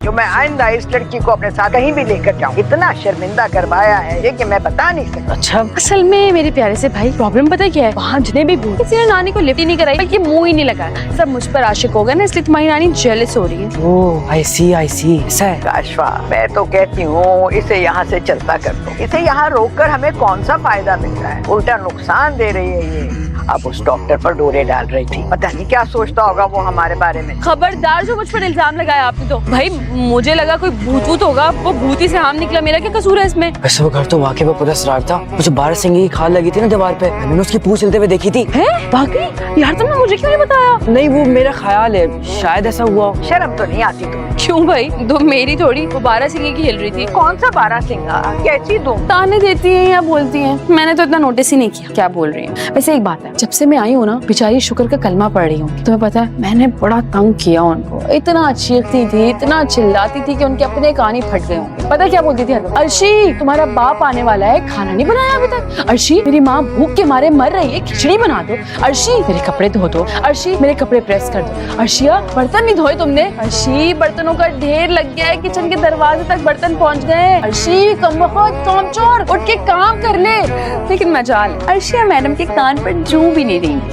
जो मैं आइंदा इस लड़की को अपने साथ कहीं भी लेकर जाऊँ। इतना शर्मिंदा करवाया है ये कि मैं बता नहीं सकता। अच्छा, असल में मेरे प्यारे से भाई प्रॉब्लम पता है क्या है, वहाँ जितने भी भूत किसी ने नानी को लिफ्ट ही नहीं कराई, बल्कि मुंह ही नहीं लगाया। सब मुझ पर आशिक हो गए ना, इसलिए तुम्हारी नानी जेलस हो रही है। ओह आई सी ऐसा है। काशवा, मैं तो कहती हूँ इसे यहाँ से चलता कर दो। इसे यहाँ रोककर हमें कौन सा फायदा मिल रहा है, उल्टा नुकसान दे रही है ये। अब उस डॉक्टर पर डोरे डाल रही थी, पता नहीं क्या सोचता होगा वो हमारे बारे में। खबरदार जो मुझ पर इल्जाम लगाया आपने तो। भाई मुझे लगा कोई भूत होगा, वो भूत ही से हम निकला। मेरा क्या कसूर है इसमें? वैसे वो घर तो वाकई में पूरा शराब था। मुझे बारह सिंह की खाल लगी थी ना दीवार पे, मैंने उसकी पूंछ चलते हुए देखी थी। है वाकई? यार तुमने मुझे क्यों नहीं बताया? नहीं वो मेरा ख्याल है, शायद ऐसा हुआ। शर्म तो नहीं आती तुम्हें? क्यों भाई, दो मेरी थोड़ी, वो 12 सिंह की हिल रही थी। कौन सा 12 सिंगा? कैसी दूं? ताने देती है या बोलती है, मैंने तो इतना नोटिस ही नहीं किया क्या बोल रही है। वैसे एक बात है, जब से मैं आई हूँ ना, बेचारी शुक्र का कलमा पढ़ रही हूँ। तुम्हें पता है मैंने बड़ा तंग किया उनको, इतना चीखती थी, इतना चिल्लाती थी कि उनके अपने कान ही फट गए होंगे। पता क्या बोलती थी? अर्शी तुम्हारा बाप आने वाला है, खाना नहीं बनाया अभी तक। अर्शी मेरी माँ भूख के मारे मर रही है, खिचड़ी बना दो। अर्शी मेरे कपड़े धो दो। अर्शी मेरे कपड़े प्रेस कर दो। अर्शिया बर्तन नहीं धोए तुमने। अर्शी बर्तनों का ढेर लग गया है, किचन के दरवाजे तक बर्तन पहुँच गए। अर्शी कमबख्त कामचोर, उठ के काम कर ले। लेकिन मजाल अर्शिया मैडम के कान पर जू भी नहीं रही।